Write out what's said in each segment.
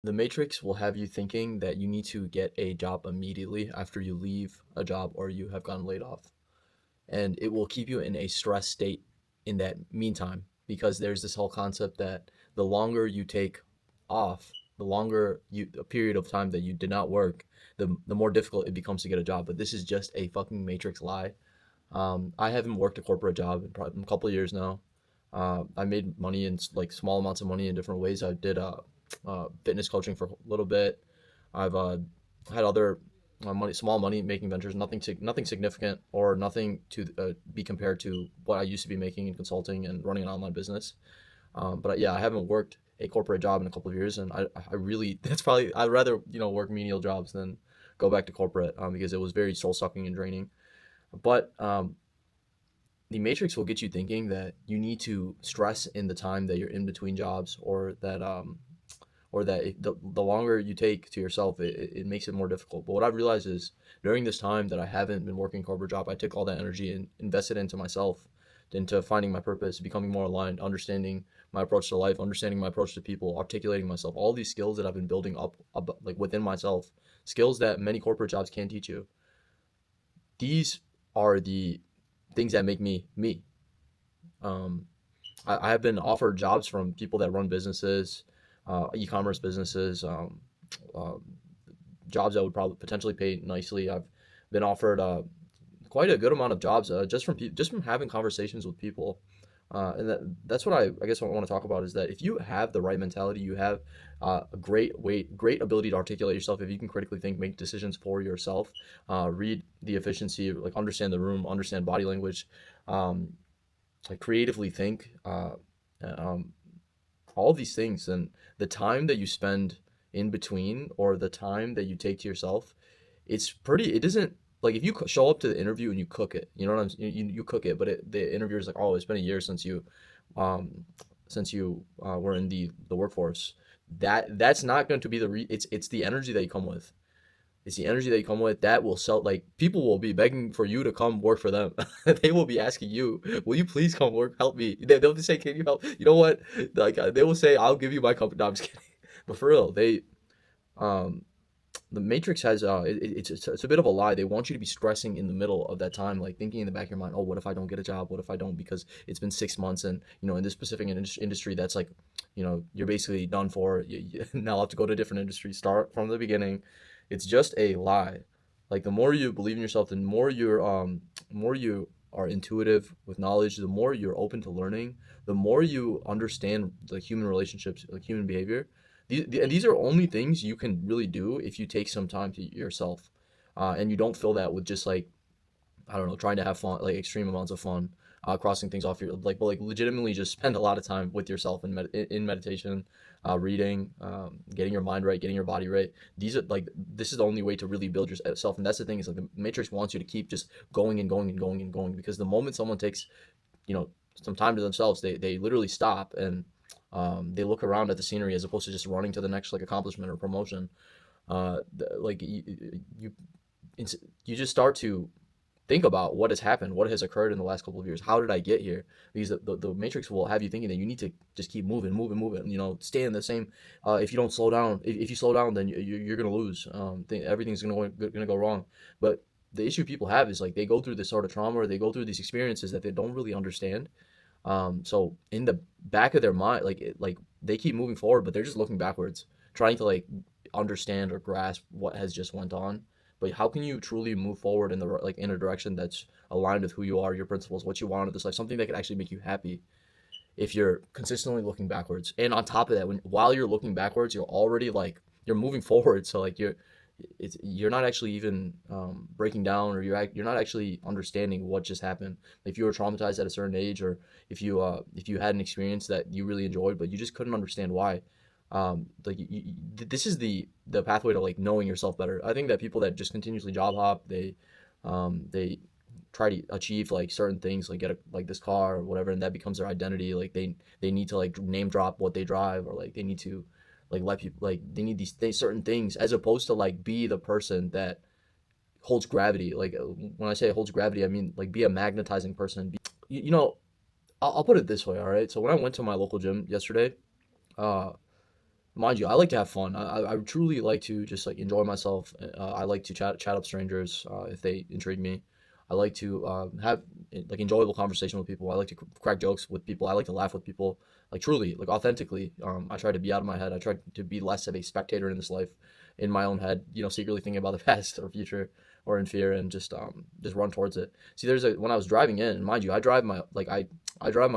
The Matrix will have you thinking that you need to get a job immediately after you leave a job or you have gotten laid off. And it will keep you in a stress state in that meantime because there's this whole concept that the longer you take off, the longer you a period of time that you did not work, the more difficult it becomes to get a job. But this is just a fucking Matrix lie. I haven't worked a corporate job in probably a couple of years now. I made money in like small amounts of money in different ways. I did fitness coaching for a little bit. I've had other money, small money making ventures, nothing significant or nothing to be compared to what I used to be making in consulting and running an online business. But yeah, I haven't worked a corporate job in a couple of years, and I really that's probably I'd rather work menial jobs than go back to corporate because it was very soul sucking and draining. But the matrix will get you thinking that you need to stress in the time that you're in between jobs or that the longer you take to yourself it makes it more difficult. But what I've realized is during this time that I haven't been working a corporate job, I took all that energy and invested into myself, into finding my purpose, becoming more aligned, understanding my approach to life, understanding my approach to people, articulating myself, all these skills that I've been building up like within myself, skills that many corporate jobs can't teach you. These are the things that make me me. Um, I have been offered jobs from people that run businesses, e-commerce businesses, um, jobs that would probably potentially pay nicely. I've been offered quite a good amount of jobs just from having conversations with people. That's what I guess what I want to talk about is that if you have the right mentality, you have a great ability to articulate yourself. If you can critically think, make decisions for yourself, read the efficiency, like understand the room, understand body language, um, like creatively think, um, all of these things, and the time that you spend in between or the time that you take to yourself, it isn't like if you show up to the interview and you cook it, you know what you cook it, but the interviewer is like, oh, it's been a year um since you were in the workforce. That's not going to be it's the energy that you come with. It's the energy that you come with that will sell. Like people will be begging for you to come work for them. They will be asking you, "Will you please come work? Help me." They'll say, "Can you help?" You know what? Like they will say, "I'll give you my company." No, I'm just kidding. But for real, um the Matrix has it's a bit of a lie. They want you to be stressing in the middle of that time, like thinking in the back of your mind, "Oh, what if I don't get a job? What if I don't?" Because it's been 6 months, and in this specific industry, that's like, you're basically done for. You now have to go to a different industry, start from the beginning. It's just a lie. Like the more you believe in yourself, the more you are intuitive with knowledge, the more you're open to learning, the more you understand like human relationships, like human behavior. These are only things you can really do if you take some time to yourself, and you don't fill that with just like, I don't know, trying to have fun, like extreme amounts of fun, crossing things off your like, but like legitimately just spend a lot of time with yourself in meditation, reading, getting your mind right, getting your body right. These are like this is the only way to really build yourself, and that's the thing is like the Matrix wants you to keep just going and going and going and going because the moment someone takes some time to themselves, they literally stop and they look around at the scenery as opposed to just running to the next like accomplishment or promotion. Like you, you just start to think about what has happened, what has occurred in the last couple of years. How did I get here? Because the matrix will have you thinking that you need to just keep moving, moving, moving. Stay in the same. If you don't slow down, if you slow down, then you're gonna lose. Everything's gonna go wrong. But the issue people have is like they go through this sort of trauma or they go through these experiences that they don't really understand. So in the back of their mind, like they keep moving forward, but they're just looking backwards, trying to like understand or grasp what has just went on. But how can you truly move forward in in a direction that's aligned with who you are, your principles, what you want out of this life, something that could actually make you happy if you're consistently looking backwards. And on top of that, while you're looking backwards, you're already like you're moving forward. So like you're not actually even breaking down, or you're not actually understanding what just happened. If you were traumatized at a certain age, or if you had an experience that you really enjoyed but you just couldn't understand why. This is the pathway to like knowing yourself better. I think that people that just continuously job hop, they try to achieve like certain things, like get like this car or whatever, and that becomes their identity. Like they need to like name drop what they drive, or like they need to like let people like they need certain things, as opposed to like be the person that holds gravity. Like when I say holds gravity, I mean like be a magnetizing person. You know, I'll put it this way. All right, so when I went to my local gym yesterday, uh mind you, I like to have fun. I truly like to just like enjoy myself. I like to chat up strangers if they intrigue me. I like to have like enjoyable conversation with people. I like to crack jokes with people. I like to laugh with people. Like truly, like authentically. I try to be out of my head. I try to be less of a spectator in this life, in my own head. You know, secretly thinking about the past or future or in fear, and just run towards it. See, there's a when I was driving in, mind you, I drive my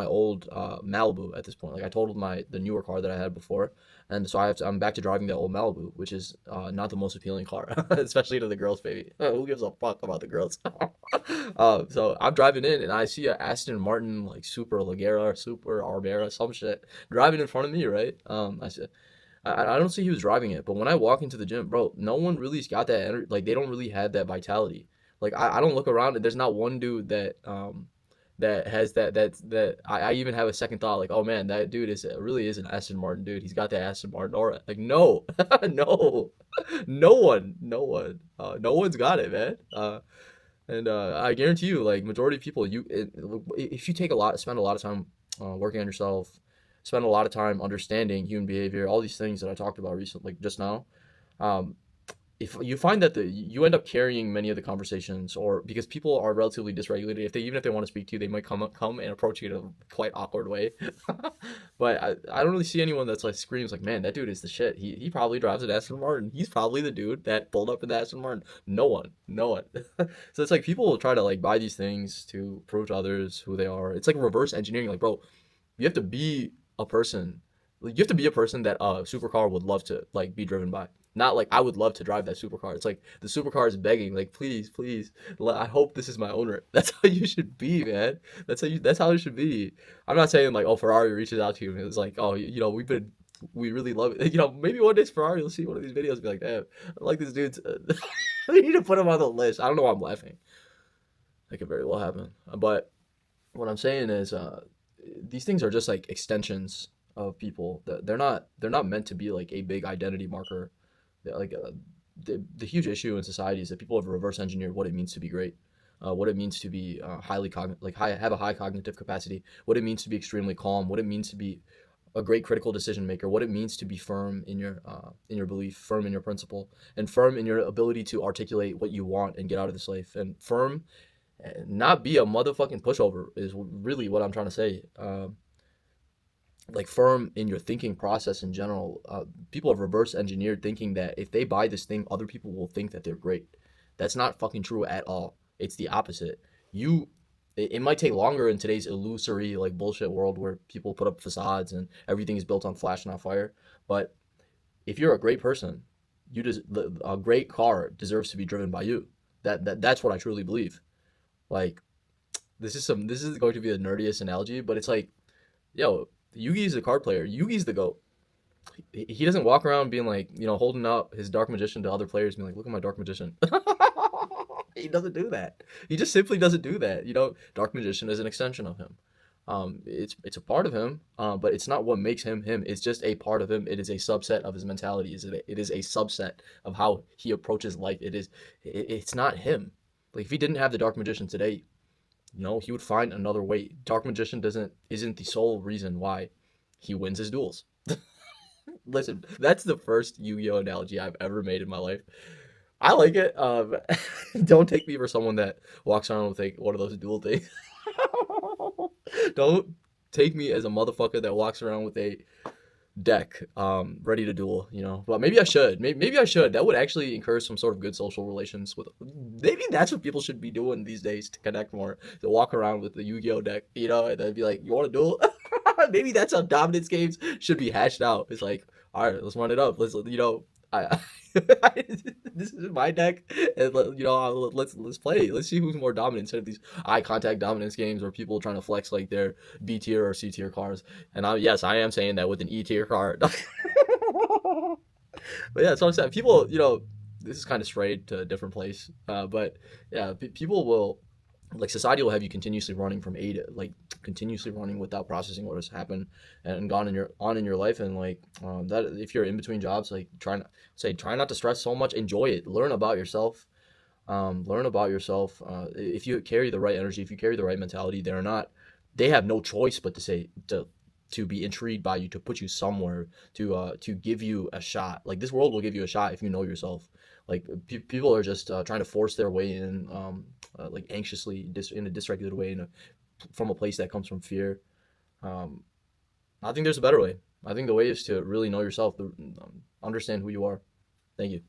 old Malibu at this point. Like I totaled the newer car that I had before, and so I'm back to driving the old Malibu, which is not the most appealing car, especially to the girls, baby. Who gives a fuck about the girls? So I'm driving in and I see a Aston Martin like Super Leggera or Super Arbera, some shit, driving in front of me, right? I said. I don't see he was driving it, but when I walk into the gym, bro, no one really's got that energy. Like they don't really have that vitality. Like I don't look around and there's not one dude that has that I even have a second thought like, oh man, that dude really is an Aston Martin dude. He's got that Aston Martin aura. Like no, no, no one's got it, man. And I guarantee you, like majority of people, if you spend a lot of time working on yourself, spend a lot of time understanding human behavior, all these things that I talked about recently, like just now. Um, if you find that you end up carrying many of the conversations, or because people are relatively dysregulated, even if they want to speak to you, they might come and approach you in a quite awkward way. But I don't really see anyone that's like screams like, man, that dude is the shit. He probably drives an Aston Martin. He's probably the dude that pulled up in the Aston Martin. No one, no one. So it's like people will try to like buy these things to prove to others who they are. It's like reverse engineering. Like, bro, you have to be a person. Like, you have to be a person that a supercar would love to like be driven by. Not like I would love to drive that supercar. It's like the supercar is begging, like please, please. I hope this is my owner. That's how you should be, man. That's how it should be. I'm not saying like, oh, Ferrari reaches out to you and it's like, oh, we really love it. Maybe one day Ferrari will see one of these videos and be like, damn, I like this dude's. We need to put him on the list. I don't know why I'm laughing. That could very well happen. But what I'm saying is, these things are just like extensions of people. They're not meant to be like a big identity marker. Like the huge issue in society is that people have reverse engineered what it means to be great, what it means to be have a high cognitive capacity, what it means to be extremely calm, what it means to be a great critical decision maker, what it means to be firm in your belief, firm in your principle, and firm in your ability to articulate what you want and get out of this life, and firm, not be a motherfucking pushover is really what I'm trying to say. Like firm in your thinking process in general. People have reverse engineered thinking that if they buy this thing, other people will think that they're great. That's not fucking true at all. It's the opposite. You, it might take longer in today's illusory like bullshit world where people put up facades and everything is built on flash, not fire. But if you're a great person, a great car deserves to be driven by you. That's what I truly believe. Like this is going to be the nerdiest analogy, but it's like, yo, Yugi's the card player. Yugi's the GOAT. He doesn't walk around being like, holding up his dark magician to other players, being like, look at my dark magician. He doesn't do that. He just simply doesn't do that. Dark magician is an extension of him. It's a part of him, but it's not what makes him him. It's just a part of him. It is a subset of his mentality. It is a subset of how he approaches life. It's not him. Like if he didn't have the dark magician today, he would find another way. Dark magician isn't the sole reason why he wins his duels. Listen, that's the first Yu-Gi-Oh analogy I've ever made in my life. I like it. Don't take me for someone that walks around with like one of those duel things. Don't take me as a motherfucker that walks around with a deck ready to duel, but maybe I should. Maybe I should. That would actually encourage some sort of good social relations with. Maybe that's what people should be doing these days to connect more, to walk around with the Yu-Gi-Oh deck, and then be like, you want to duel? Maybe that's how dominance games should be hashed out. It's like, all right, let's run it up. I this is my deck, and let's play. Let's see who's more dominant instead of these eye contact dominance games where people trying to flex like their B tier or C tier cards. And yes, I am saying that with an E tier card. But yeah, so I'm saying people, this is kind of strayed to a different place. But yeah, people will, like society will have you continuously running from A to like continuously running without processing what has happened and gone in your life, and like that if you're in between jobs, like try not to stress so much, enjoy it, learn about yourself. If you carry the right energy, if you carry the right mentality, they have no choice but to to be intrigued by you, to put you somewhere, to give you a shot. Like this world will give you a shot if you know yourself. Like people are just trying to force their way in, like anxiously, in a dysregulated way, from a place that comes from fear. Um, I think there's a better way. I think the way is to really know yourself, understand who you are. Thank you.